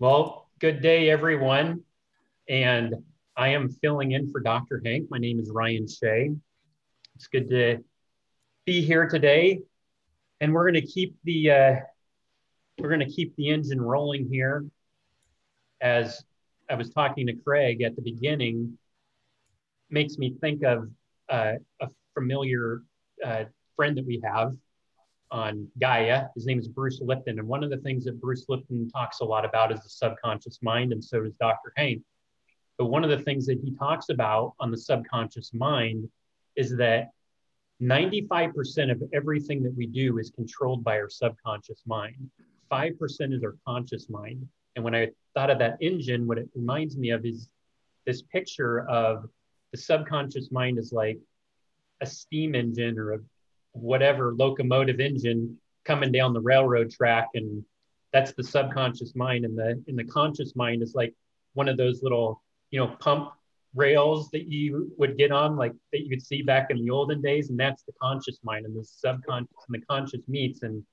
Well, good day, everyone. And I am filling in for Dr. Hank. My name is Ryan Shea. It's good to be here today. And we're going to keep the engine rolling here. As I was talking to Craig at the beginning, makes me think of a familiar friend that we have on Gaia. His name is Bruce Lipton. And one of the things that Bruce Lipton talks a lot about is the subconscious mind, and so does Dr. Hank. But one of the things that he talks about on the subconscious mind is that 95% of everything that we do is controlled by our subconscious mind. 5% is our conscious mind. And when I thought of that engine, what it reminds me of is this picture of the subconscious mind is like a steam engine or a whatever locomotive engine coming down the railroad track, and that's the subconscious mind. And the conscious mind is like one of those little pump rails that you would get on, like that you could see back in the olden days. And that's the conscious mind, and the subconscious and the conscious meets. And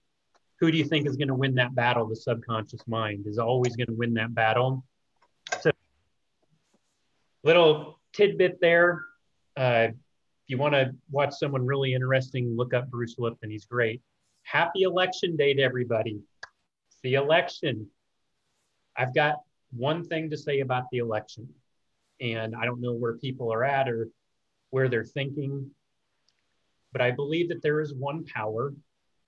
who do you think is going to win that battle? The subconscious mind is always going to win that battle. So little tidbit there. If you want to watch someone really interesting, look up Bruce Lipton. He's great. Happy election day to everybody. It's the election. I've got one thing to say about the election. And I don't know where people are at or where they're thinking, but I believe that there is one power.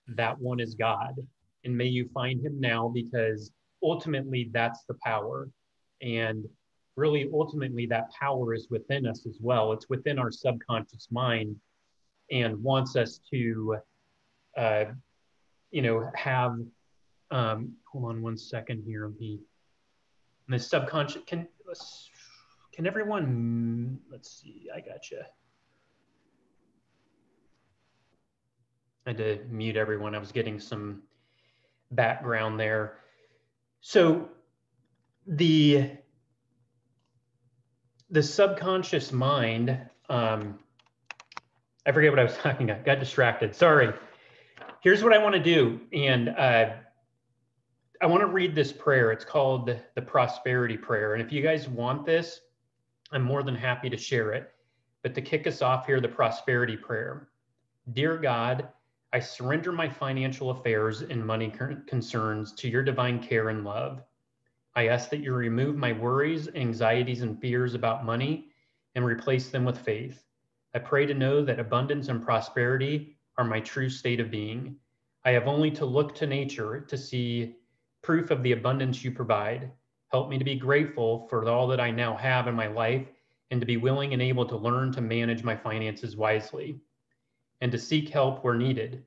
That one is God. And may you find him now, because ultimately that's the power. And really, ultimately, that power is within us as well. It's within our subconscious mind, and wants us to, have, hold on one second here. The subconscious, can everyone, let's see, I gotcha. I had to mute everyone. I was getting some background there. So the subconscious mind, I forget what I was talking about, got distracted, sorry. Here's what I want to do. And I want to read this prayer. It's called the Prosperity Prayer. And if you guys want this, I'm more than happy to share it. But to kick us off here, the Prosperity Prayer. Dear God, I surrender my financial affairs and money concerns to your divine care and love. I ask that you remove my worries, anxieties, and fears about money and replace them with faith. I pray to know that abundance and prosperity are my true state of being. I have only to look to nature to see proof of the abundance you provide. Help me to be grateful for all that I now have in my life, and to be willing and able to learn to manage my finances wisely, and to seek help where needed.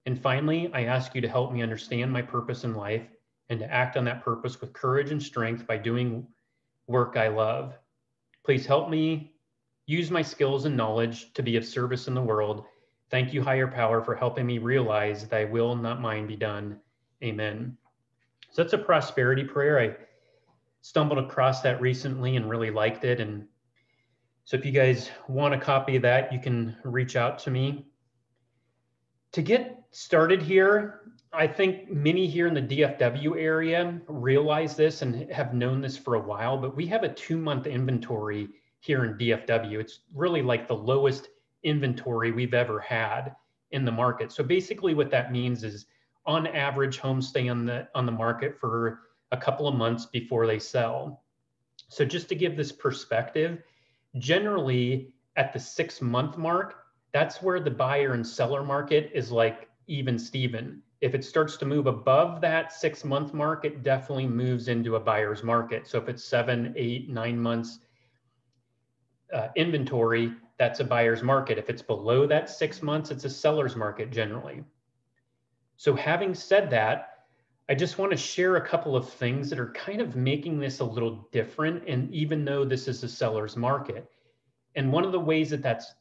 And finally, I ask you to help me understand my purpose in life, and to act on that purpose with courage and strength by doing work I love. Please help me use my skills and knowledge to be of service in the world. Thank you, higher power, for helping me realize thy will, not mine, be done. Amen. So that's a prosperity prayer. I stumbled across that recently and really liked it. And so if you guys want a copy of that, you can reach out to me. To get started here, I think many here in the DFW area realize this and have known this for a while, but we have a 2-month inventory here in DFW. It's really like the lowest inventory we've ever had in the market. So basically what that means is, on average, homes stay on the market for a couple of months before they sell. So just to give this perspective, generally at the 6-month mark, that's where the buyer and seller market is like even Steven. If it starts to move above that 6-month mark, it definitely moves into a buyer's market. So if it's 7, 8, 9 months inventory, that's a buyer's market. If it's below that 6 months, it's a seller's market generally. So having said that, I just want to share a couple of things that are kind of making this a little different. And even though this is a seller's market, and one of the ways that that's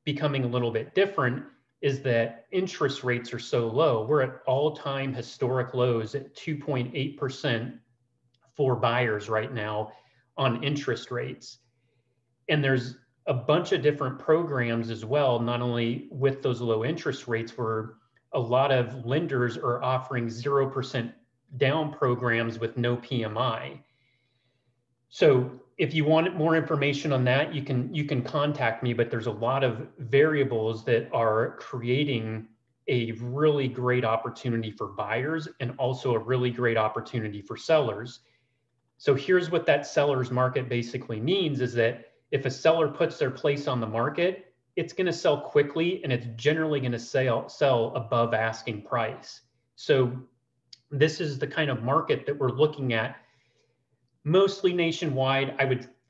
becoming a little bit different is that interest rates are so low. We're at all-time historic lows at 2.8% for buyers right now on interest rates. And there's a bunch of different programs as well, not only with those low interest rates, where a lot of lenders are offering 0% down programs with no PMI. So if you want more information on that, you can contact me, but there's a lot of variables that are creating a really great opportunity for buyers and also a really great opportunity for sellers. So here's what that seller's market basically means is that if a seller puts their place on the market, it's going to sell quickly and it's generally going to sell above asking price. So this is the kind of market that we're looking at mostly nationwide.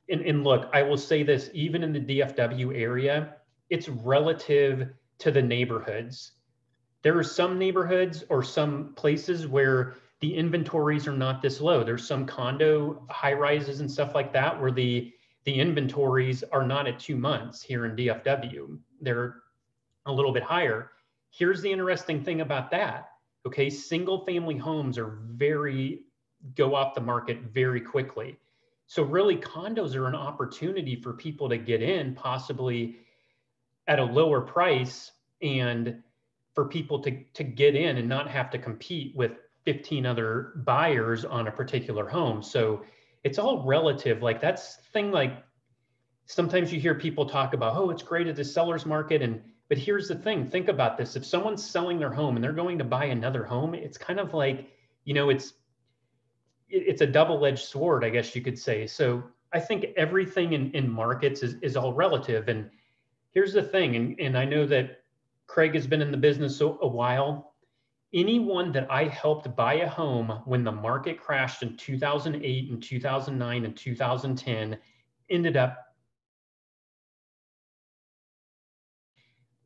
And look, I will say this, even in the DFW area, it's relative to the neighborhoods. There are some neighborhoods or some places where the inventories are not this low. There's some condo high rises and stuff like that where the inventories are not at 2 months here in DFW. They're a little bit higher. Here's the interesting thing about that. Okay, single family homes go off the market very quickly. So really condos are an opportunity for people to get in possibly at a lower price and for people to get in and not have to compete with 15 other buyers on a particular home. So it's all relative. Like that's the thing, like sometimes you hear people talk about, oh, it's great at the seller's market. But here's the thing, think about this. If someone's selling their home and they're going to buy another home, it's kind of like, it's a double-edged sword, I guess you could say. So I think everything in markets is all relative. And here's the thing, and I know that Craig has been in the business a while. Anyone that I helped buy a home when the market crashed in 2008 and 2009 and 2010 ended up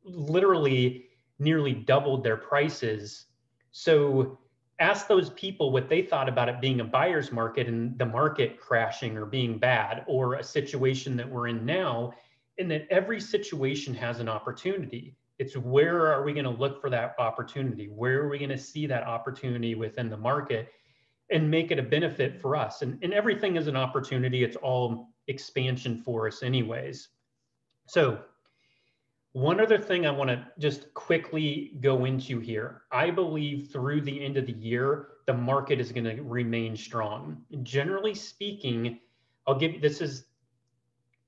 literally nearly doubled their prices. So ask those people what they thought about it being a buyer's market and the market crashing or being bad, or a situation that we're in now, and that every situation has an opportunity. It's where are we going to look for that opportunity? Where are we going to see that opportunity within the market and make it a benefit for us? And everything is an opportunity. It's all expansion for us anyways. So one other thing I want to just quickly go into here. I believe through the end of the year, the market is going to remain strong. Generally speaking, this is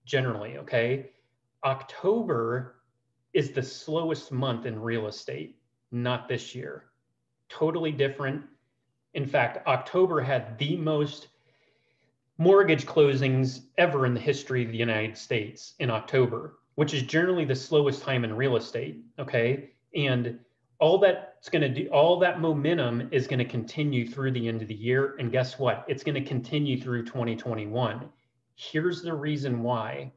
generally, okay? October is the slowest month in real estate, not this year. Totally different. In fact, October had the most mortgage closings ever in the history of the United States in October, which is generally the slowest time in real estate, okay? And all that momentum is going to continue through the end of the year. And guess what? It's going to continue through 2021. Here's the reason why.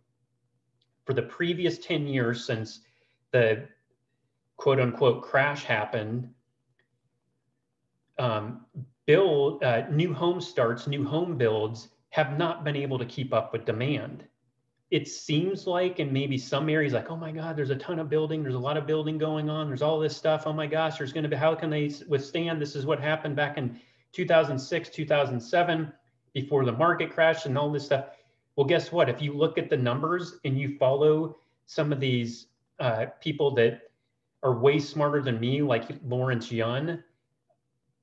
For the previous 10 years since the quote unquote crash happened, new home starts, new home builds have not been able to keep up with demand. It seems like in maybe some areas like, oh my God, there's a ton of building. There's a lot of building going on. There's all this stuff. Oh my gosh, how can they withstand? This is what happened back in 2006, 2007, before the market crashed and all this stuff. Well, guess what? If you look at the numbers and you follow some of these people that are way smarter than me, like Lawrence Yun,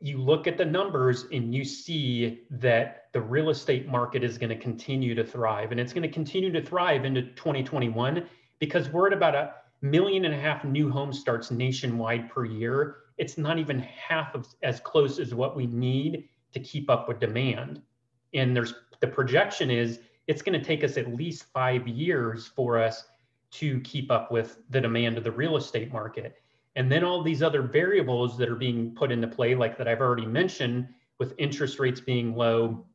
you look at the numbers and you see that the real estate market is going to continue to thrive, and it's going to continue to thrive into 2021 because we're at about 1.5 million new home starts nationwide per year. It's not even half of as close as what we need to keep up with demand. And the projection is it's going to take us at least 5 years for us to keep up with the demand of the real estate market. And then all these other variables that are being put into play, like that I've already mentioned, with interest rates being low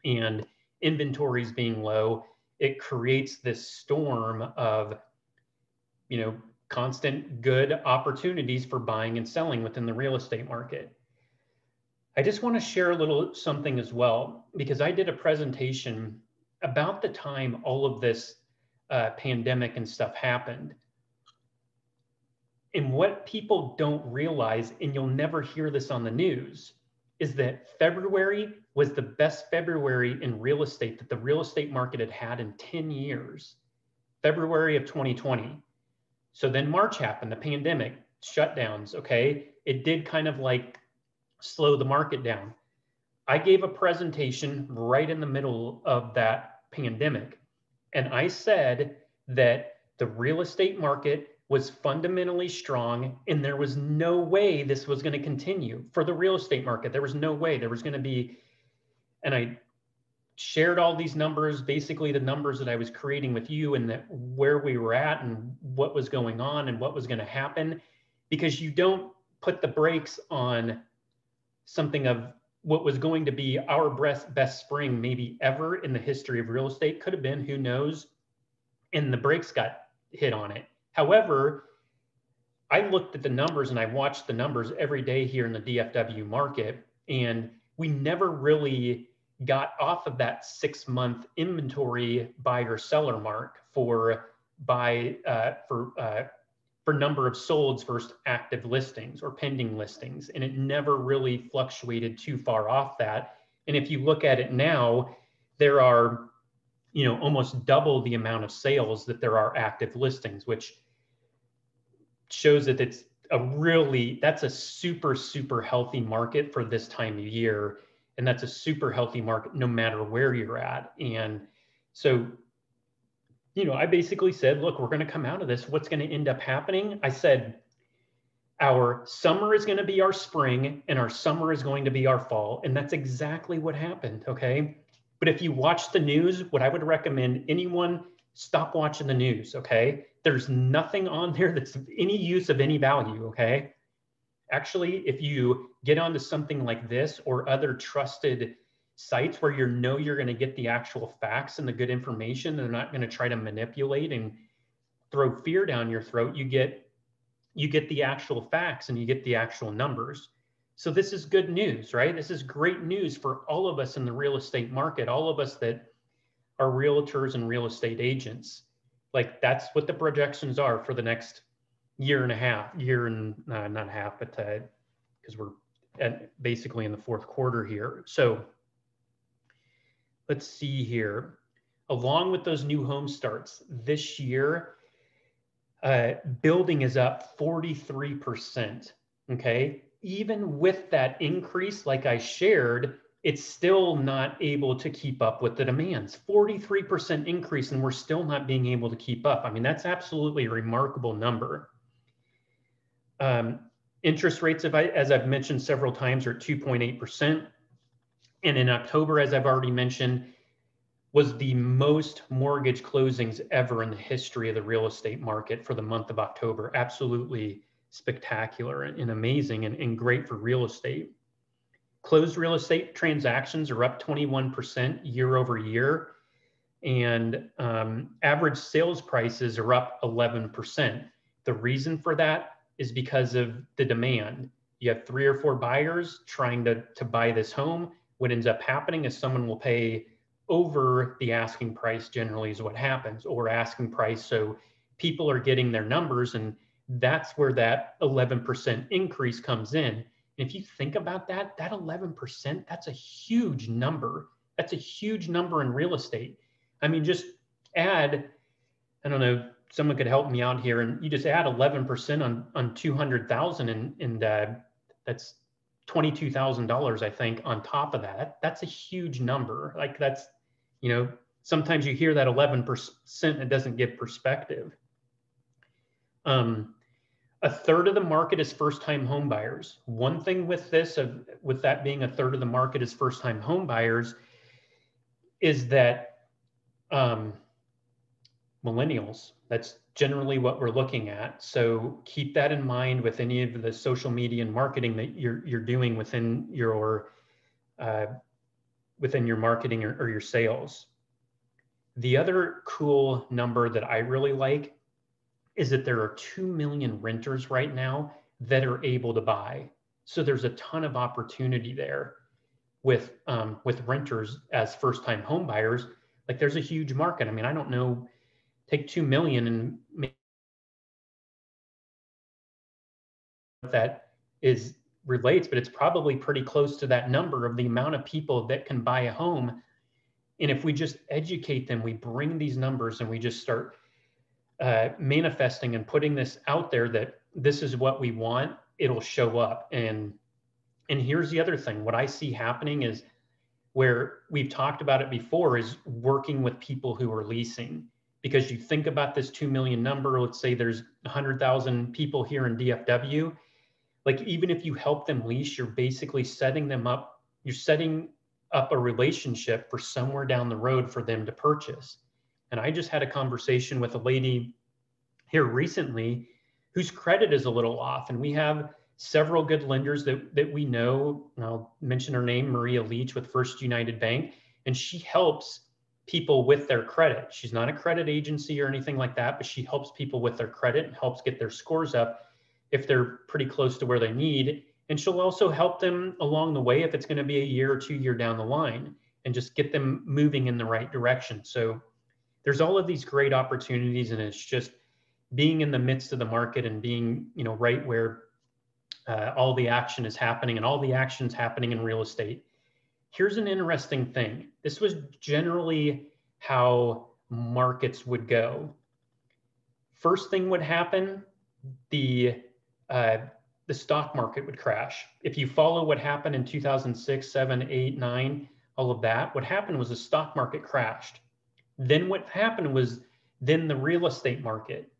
and inventories being low, it creates this storm of, constant good opportunities for buying and selling within the real estate market. I just want to share a little something as well, because I did a presentation about the time all of this pandemic and stuff happened. And what people don't realize, and you'll never hear this on the news, is that February was the best February in real estate that the real estate market had had in 10 years, February of 2020. So then March happened, the pandemic, shutdowns, okay? It did kind of like slow the market down. I gave a presentation right in the middle of that pandemic. And I said that the real estate market was fundamentally strong and there was no way this was going to continue for the real estate market. There was no way there was going to be, and I shared all these numbers, basically the numbers that I was creating with you and that where we were at and what was going on and what was going to happen, because you don't put the brakes on something of what was going to be our best spring maybe ever in the history of real estate. Could have been, who knows, and the brakes got hit on it. However, I looked at the numbers and I watched the numbers every day here in the DFW market, and we never really got off of that 6-month inventory buyer seller mark for number of solds versus active listings or pending listings. And it never really fluctuated too far off that. And if you look at it now, there are, almost double the amount of sales that there are active listings, which shows that that's a super, super healthy market for this time of year. And that's a super healthy market no matter where you're at. And so, I basically said, look, we're going to come out of this. What's going to end up happening? I said, our summer is going to be our spring and our summer is going to be our fall. And that's exactly what happened. Okay. But if you watch the news, what I would recommend anyone, stop watching the news. Okay. There's nothing on there that's of any use of any value. Okay. Actually, if you get onto something like this or other trusted sites where you're going to get the actual facts and the good information, they're not going to try to manipulate and throw fear down your throat. You get the actual facts and you get the actual numbers. So this is good news, right? This is great news for all of us in the real estate market, all of us that are realtors and real estate agents. Like, that's what the projections are for the next year and a half, not half, but because we're basically in the fourth quarter here. So let's see here. Along with those new home starts this year, building is up 43%. Okay. Even with that increase, like I shared, it's still not able to keep up with the demands. 43% increase, and we're still not being able to keep up. I mean, that's absolutely a remarkable number. Interest rates, as I've mentioned several times, are 2.8%. And in October, as I've already mentioned, was the most mortgage closings ever in the history of the real estate market for the month of October. Absolutely spectacular and amazing and great for real estate. Closed real estate transactions are up 21% year over year. And average sales prices are up 11%. The reason for that is because of the demand. You have 3 or 4 buyers trying to buy this home. What ends up happening is someone will pay over the asking price, generally is what happens, or asking price. So people are getting their numbers, and that's where that 11% increase comes in. And if you think about that 11%, that's a huge number. That's a huge number in real estate. I mean, just add, I don't know, someone could help me out here, and you just add 11% on 200,000, and that's $22,000, I think, on top of that. That's a huge number. Like, that's, sometimes you hear that 11%, it doesn't give perspective. A third of the market is first-time home buyers. One thing with this, with that being a third of the market is first-time home buyers, is that millennials, that's generally what we're looking at. So keep that in mind with any of the social media and marketing that you're doing within your marketing or your sales. The other cool number that I really like is that there are 2 million renters right now that are able to buy. So there's a ton of opportunity there with renters as first-time home buyers. Like, there's a huge market. I mean, I don't know, take 2 million and make that relates, but it's probably pretty close to that number of the amount of people that can buy a home. And if we just educate them, we bring these numbers and we just start manifesting and putting this out there that this is what we want, it'll show up. And here's the other thing. What I see happening is where we've talked about it before, is working with people who are leasing. Because you think about this 2 million number, let's say there's 100,000 people here in DFW. Like, even if you help them lease, you're basically setting them up, you're setting up a relationship for somewhere down the road for them to purchase. And I just had a conversation with a lady here recently whose credit is a little off. And we have several good lenders that we know. And I'll mention her name, Maria Leach with First United Bank. And she helps people with their credit. She's not a credit agency or anything like that, but she helps people with their credit and helps get their scores up if they're pretty close to where they need. And she'll also help them along the way if it's going to be a year or 2 year down the line, and just get them moving in the right direction. So there's all of these great opportunities, and it's just being in the midst of the market and being, right where all the action is happening, and all the action's happening in real estate. Here's an interesting thing. This was generally how markets would go. First thing would happen, the stock market would crash. If you follow what happened in 2006, 7, 8, 9, all of that, what happened was the stock market crashed. Then what happened was then the real estate market.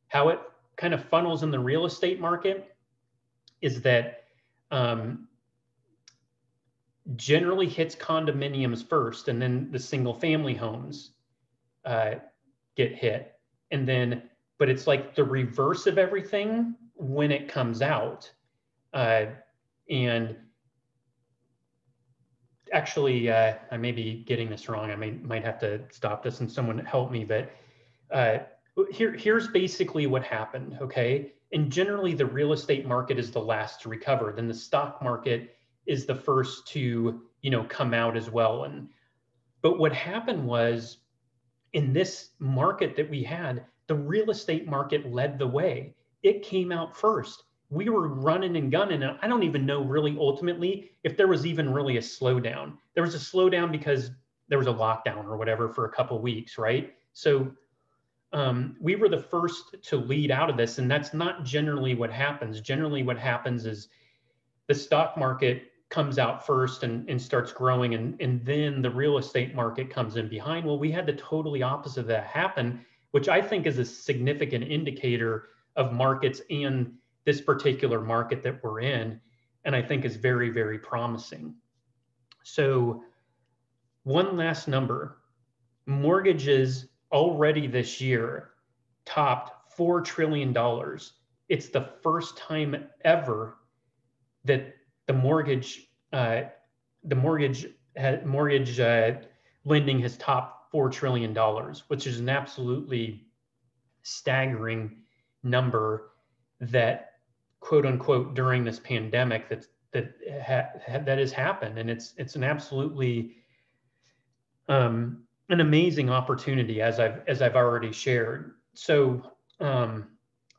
How it kind of funnels in the real estate market is that generally hits condominiums first, and then the single family homes get hit. And then, but it's like the reverse of everything when it comes out. And actually, I may be getting this wrong. I might have to stop this and someone help me, but here's basically what happened, okay? And generally the real estate market is the last to recover. Then the stock market is the first to, come out as well. But what happened was, in this market that we had, the real estate market led the way. It came out first. We were running and gunning, and I don't even know really ultimately if there was even really a slowdown. There was a slowdown because there was a lockdown or whatever for a couple of weeks, right? So we were the first to lead out of this, and that's not generally what happens. Generally what happens is the stock market comes out first and starts growing, and then the real estate market comes in behind. Well, we had the totally opposite of that happen, which I think is a significant indicator of markets and this particular market that we're in, and I think is very, very promising. So one last number, mortgages already this year topped $4 trillion. It's the first time ever that the mortgage lending has topped $4 trillion, which is an absolutely staggering number that, quote unquote, during this pandemic that has happened. And it's an absolutely an amazing opportunity, as I've already shared. So I'm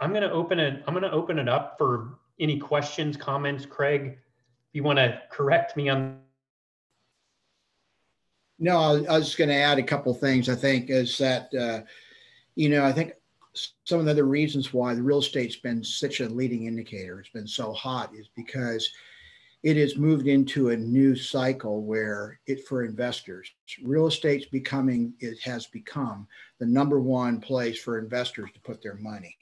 going to open it up for any questions, comments. Craig, if you want to correct me on. No, I was going to add a couple of things. I think is that I think some of the other reasons why the real estate's been such a leading indicator, it's been so hot, is because it has moved into a new cycle where for investors, real estate's has become the number one place for investors to put their money.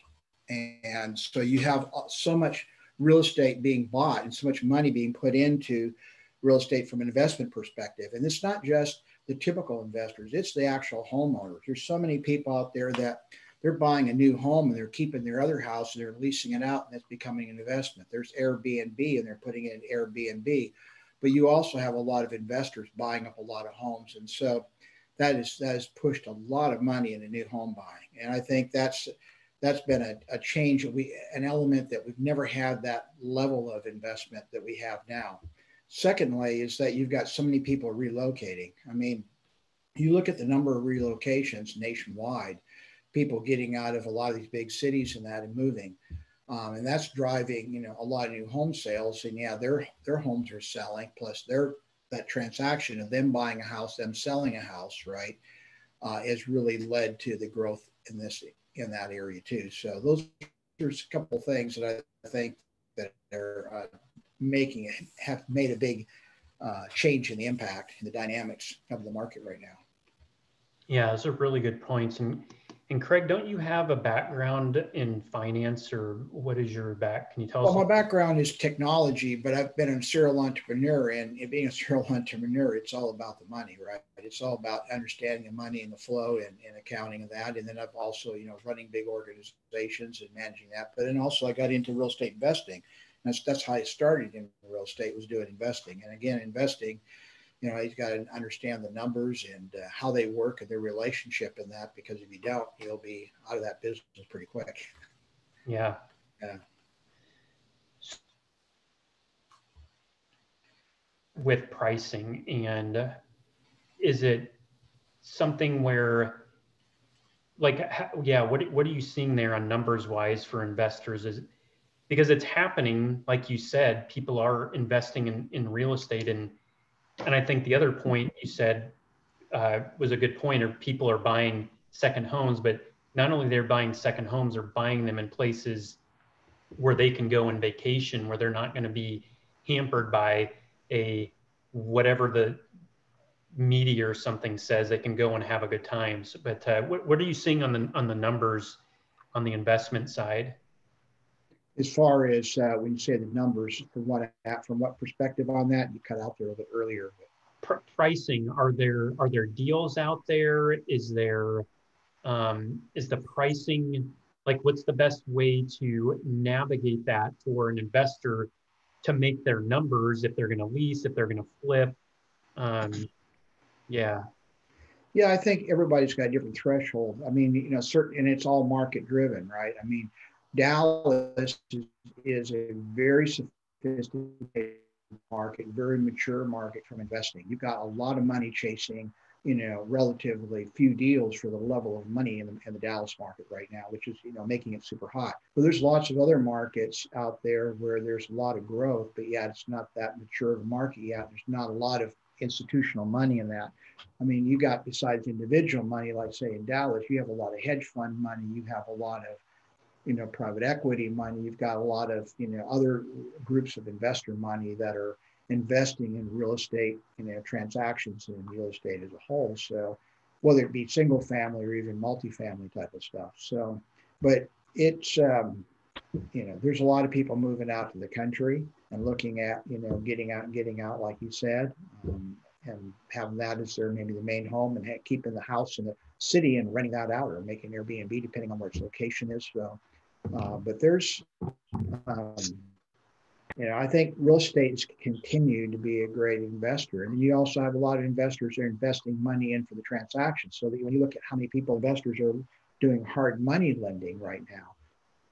And so you have so much real estate being bought and so much money being put into real estate from an investment perspective. And it's not just the typical investors, it's the actual homeowners. There's so many people out there that they're buying a new home and they're keeping their other house and they're leasing it out, and it's becoming an investment. There's Airbnb and they're putting it in Airbnb, but you also have a lot of investors buying up a lot of homes. And so that has pushed a lot of money into new home buying. And I think that's been a change, an element that we've never had that level of investment that we have now. Secondly, is that you've got so many people relocating. I mean, you look at the number of relocations nationwide, people getting out of a lot of these big cities and moving. And that's driving, a lot of new home sales. And yeah, their homes are selling, plus that transaction of them buying a house, them selling a house, right, has really led to the growth in that area too. So there's a couple of things that I think that are have made a big change in the impact and the dynamics of the market right now. Yeah, those are really good points. And Craig, don't you have a background in finance, or what is your Can you tell us? Well, my background is technology, but I've been a serial entrepreneur, and being a serial entrepreneur, it's all about the money, right? It's all about understanding the money and the flow and accounting of that. And then I've also, running big organizations and managing that. But then also I got into real estate investing. That's how I started in real estate, was doing investing. And again, investing, you've got to understand the numbers and how they work and their relationship in that, because if you don't, you'll be out of that business pretty quick. Yeah. Yeah. With pricing, and is it something where, what are you seeing there on numbers wise for investors? Is because it's happening, like you said, people are investing in real estate, and I think the other point you said was a good point, or people are buying second homes, but not only they're buying second homes, they're buying them in places where they can go on vacation, where they're not going to be hampered by whatever the media or something says. They can go and have a good time. But what are you seeing on the numbers on the investment side? As far as when you say the numbers, from what perspective on that? You cut out there a little bit earlier. Pricing, are there deals out there? Is the pricing, like, what's the best way to navigate that for an investor to make their numbers, if they're going to lease, if they're going to flip? Yeah. Yeah, I think everybody's got a different threshold. I mean, and it's all market driven, right? I mean, Dallas is a very sophisticated market, very mature market from investing. You've got a lot of money chasing, relatively few deals for the level of money in the Dallas market right now, which is, making it super hot. But there's lots of other markets out there where there's a lot of growth, but yet it's not that mature of a market yet. There's not a lot of institutional money in that. I mean, you got, besides individual money, like say in Dallas, you have a lot of hedge fund money, you have a lot of private equity money. You've got a lot of, other groups of investor money that are investing in real estate, transactions in real estate as a whole. So whether it be single family or even multifamily type of stuff. So, but it's, there's a lot of people moving out to the country and looking at, getting out, like you said, and having that as their maybe the main home, and keeping the house in the city and renting that out, or making Airbnb, depending on where its location is. So, but there's, I think real estate has continued to be a great investor. And you also have a lot of investors that are investing money in for the transaction. So that when you look at how many investors are doing hard money lending right now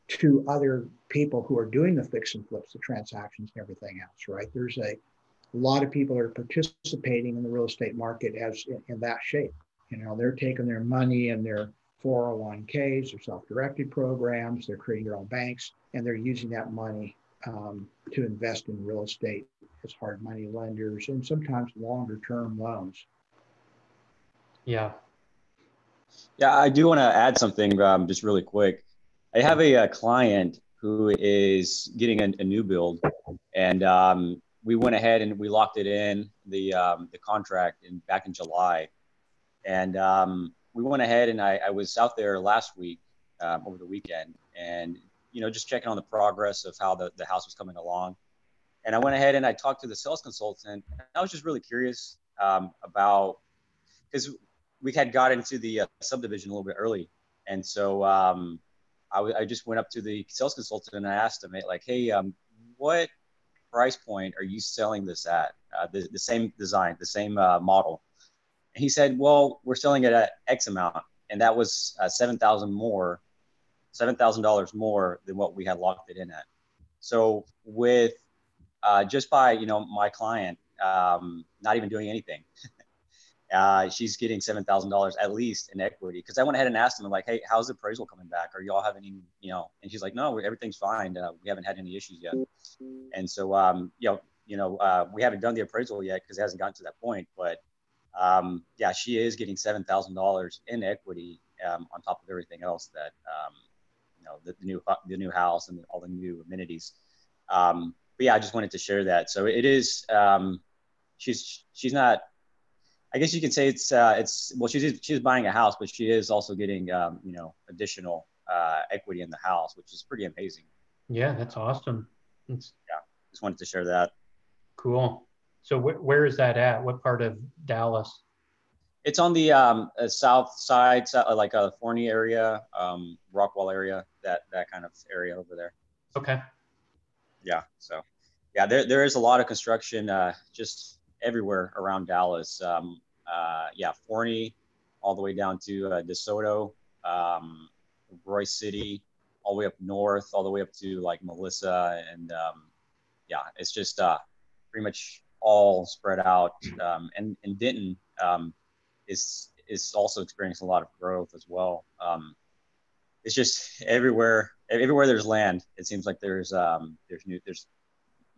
to other people who are doing the fix and flips, the transactions and everything else, right? There's a lot of people that are participating in the real estate market as in that shape. They're taking their money and their 401ks or self-directed programs, they're creating their own banks, and they're using that money to invest in real estate as hard money lenders, and sometimes longer term loans. Yeah. Yeah, I do want to add something just really quick. I have a client who is getting a new build, and we went ahead and we locked it in the contract back in July, and we went ahead and I was out there last week over the weekend, and just checking on the progress of how the house was coming along. And I went ahead and I talked to the sales consultant. And I was just really curious about, because we had got into the subdivision a little bit early, and so I just went up to the sales consultant and I asked him, like, hey, what price point are you selling this at? The same design, the same model. And he said, well, we're selling it at X amount. And that was $7,000 more than what we had locked it in at. So with just by, my client not even doing anything, she's getting $7,000 at least in equity. Because I went ahead and asked him, like, hey, how's the appraisal coming back? Are y'all having any, and she's like, no, everything's fine. We haven't had any issues yet. And so, we haven't done the appraisal yet because it hasn't gotten to that point. But yeah, she is getting $7,000 in equity on top of everything else that, the new house and all the new amenities. But yeah, I just wanted to share that. So it is, she's not. I guess you could say it's well, she's buying a house, but she is also getting additional equity in the house, which is pretty amazing. Yeah, that's awesome. It's Yeah, just wanted to share that. cool. So where is that at? What part of Dallas? It's on the south side, like Forney area, Rockwall area, that kind of area over there. Okay. Yeah. So, yeah, there is a lot of construction just everywhere around Dallas. Yeah, Forney, all the way down to DeSoto, Royce City, all the way up north, all the way up to like Melissa, and yeah, it's just pretty much all spread out. And Denton is also experiencing a lot of growth as well. It's just everywhere there's land, it seems like there's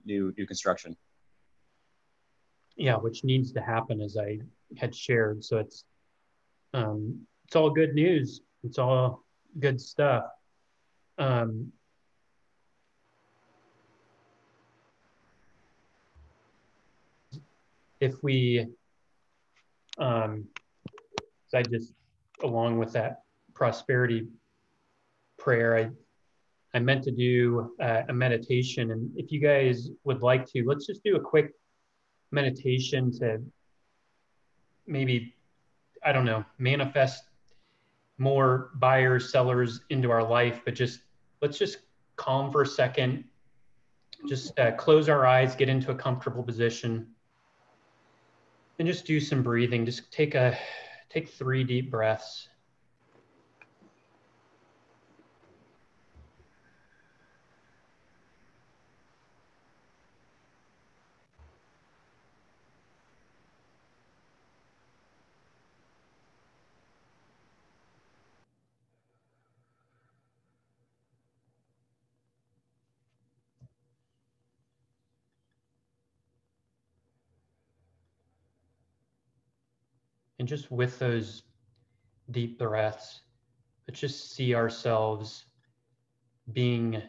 new construction. Yeah, which needs to happen, as I had shared. So it's all good news. It's all good stuff. If we, I just, along with that prosperity prayer, I meant to do a meditation. And if you guys would like to, let's just do a quick meditation to maybe, I don't know, manifest more buyers, sellers into our life, but let's just calm for a second, just close our eyes, get into a comfortable position, and just do some breathing. Just take 3 deep breaths. And just with those deep breaths, let's just see ourselves being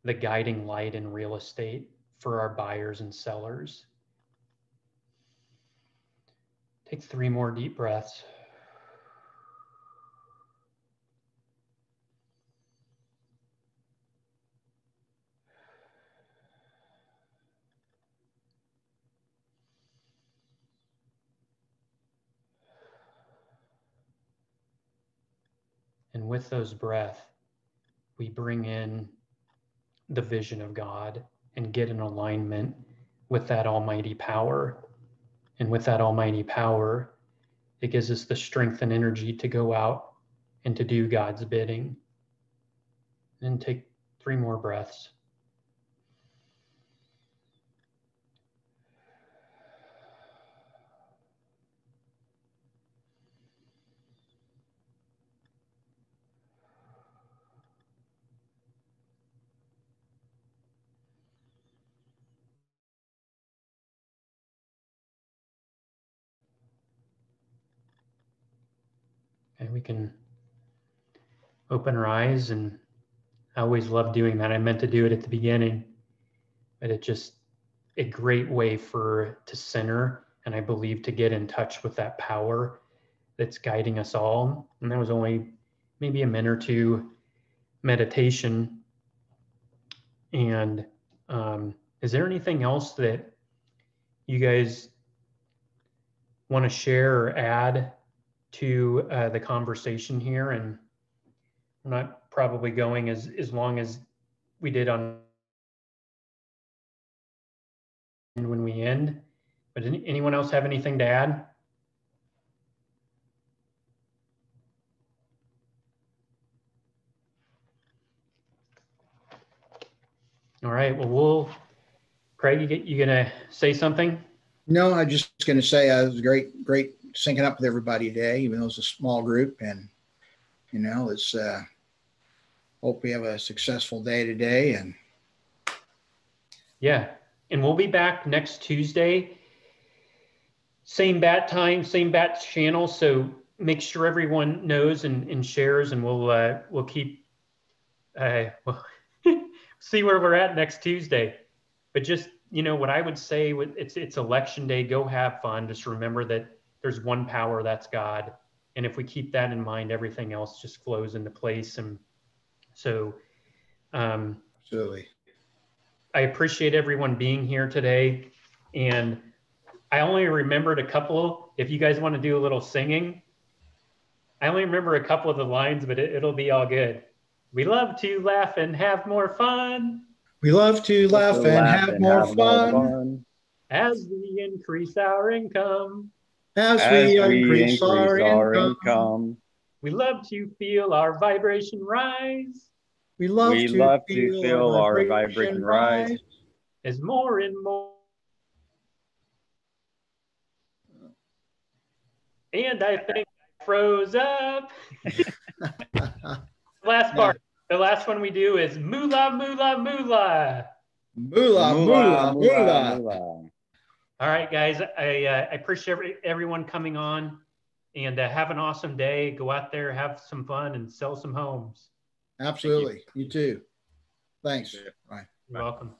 the guiding light in real estate for our buyers and sellers. Take 3 more deep breaths. And with those breaths, we bring in the vision of God and get in alignment with that almighty power. And with that almighty power, it gives us the strength and energy to go out and to do God's bidding. And take 3 more breaths. And we can open our eyes, and I always love doing that. I meant to do it at the beginning, but it's just a great way to center, and I believe to get in touch with that power that's guiding us all. And that was only maybe a minute or 2 meditation. And is there anything else that you guys want to share or add to the conversation here? And I'm not probably going as long as we did on when we end, but anyone else have anything to add? All right, well, Craig, you gonna say something? No, I'm just going to say it was great syncing up with everybody today, even though it's a small group. And, let's hope we have a successful day today. And yeah, and we'll be back next Tuesday. Same bat time, same bat channel. So make sure everyone knows and shares, and we'll keep, we'll see where we're at next Tuesday. But just, you know, what I would say with it's election day, go have fun. Just remember that there's one power, that's God. And if we keep that in mind, everything else just flows into place. And so Absolutely. I appreciate everyone being here today. And I only remembered a couple. If you guys want to do a little singing, I only remember a couple of the lines, but it'll be all good. We love to laugh and have more fun. We love to laugh and have more fun as we increase our income. As we increase our income. We love to feel our vibration rise. We love to feel our vibration rise. As more and more. And I think I froze up. Last part. The last one we do is moolah, moolah, moolah. Moolah, moolah, moolah. All right, guys. I appreciate everyone coming on, and have an awesome day. Go out there, have some fun, and sell some homes. Absolutely. You too. Thanks. Bye. You're welcome.